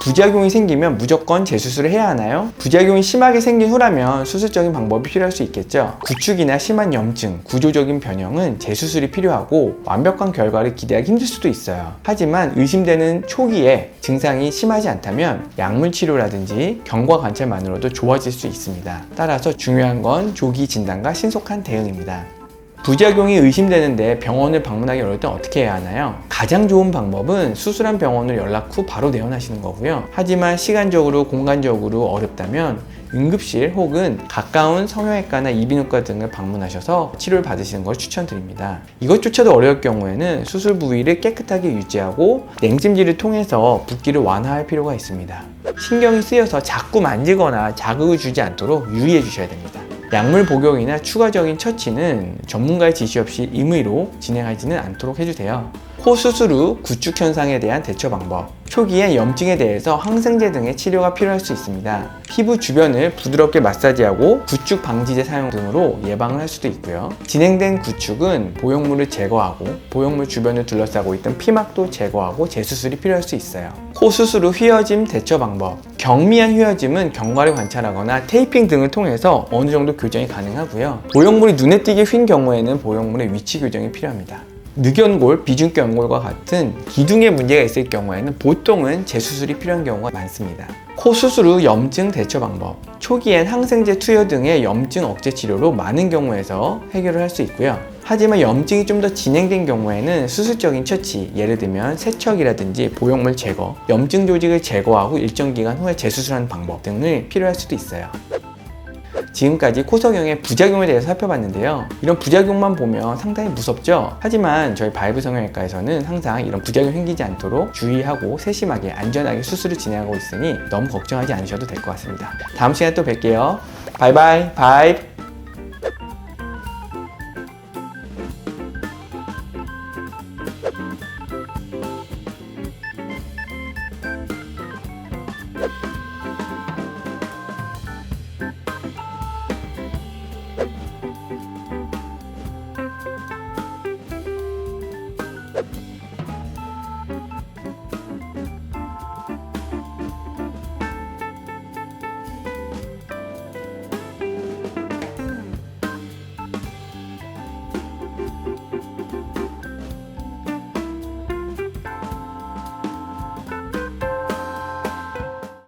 부작용이 생기면 무조건 재수술을 해야 하나요? 부작용이 심하게 생긴 후라면 수술적인 방법이 필요할 수 있겠죠. 구축이나 심한 염증, 구조적인 변형은 재수술이 필요하고 완벽한 결과를 기대하기 힘들 수도 있어요. 하지만 의심되는 초기에 증상이 심하지 않다면 약물 치료라든지 경과 관찰만으로도 좋아질 수 있습니다. 따라서 중요한 건 조기 진단과 신속한 대응입니다. 부작용이 의심되는데 병원을 방문하기 어려울 땐 어떻게 해야 하나요? 가장 좋은 방법은 수술한 병원을 연락 후 바로 내원하시는 거고요. 하지만 시간적으로 공간적으로 어렵다면 응급실 혹은 가까운 성형외과나 이비인후과 등을 방문하셔서 치료를 받으시는 걸 추천드립니다. 이것조차도 어려울 경우에는 수술 부위를 깨끗하게 유지하고 냉찜질을 통해서 붓기를 완화할 필요가 있습니다. 신경이 쓰여서 자꾸 만지거나 자극을 주지 않도록 유의해 주셔야 됩니다. 약물 복용이나 추가적인 처치는 전문가의 지시 없이 임의로 진행하지는 않도록 해주세요. 코 수술 후 구축 현상에 대한 대처 방법. 초기에 염증에 대해서 항생제 등의 치료가 필요할 수 있습니다. 피부 주변을 부드럽게 마사지하고 구축 방지제 사용 등으로 예방을 할 수도 있고요. 진행된 구축은 보형물을 제거하고 보형물 주변을 둘러싸고 있던 피막도 제거하고 재수술이 필요할 수 있어요. 코 수술 후 휘어짐 대처 방법. 경미한 휘어짐은 경과를 관찰하거나 테이핑 등을 통해서 어느 정도 교정이 가능하고요. 보형물이 눈에 띄게 휜 경우에는 보형물의 위치 교정이 필요합니다. 늑연골, 비중격 연골과 같은 기둥에 문제가 있을 경우에는 보통은 재수술이 필요한 경우가 많습니다. 코 수술 후 염증 대처 방법. 초기엔 항생제 투여 등의 염증 억제 치료로 많은 경우에서 해결을 할 수 있고요. 하지만 염증이 좀 더 진행된 경우에는 수술적인 처치, 예를 들면 세척이라든지 보형물 제거, 염증 조직을 제거하고 일정 기간 후에 재수술하는 방법 등을 필요할 수도 있어요. 지금까지 코 성형의 부작용에 대해서 살펴봤는데요. 이런 부작용만 보면 상당히 무섭죠? 하지만 저희 바이브 성형외과에서는 항상 이런 부작용 생기지 않도록 주의하고 세심하게 안전하게 수술을 진행하고 있으니 너무 걱정하지 않으셔도 될 것 같습니다. 다음 시간에 또 뵐게요. 바이바이 바이브.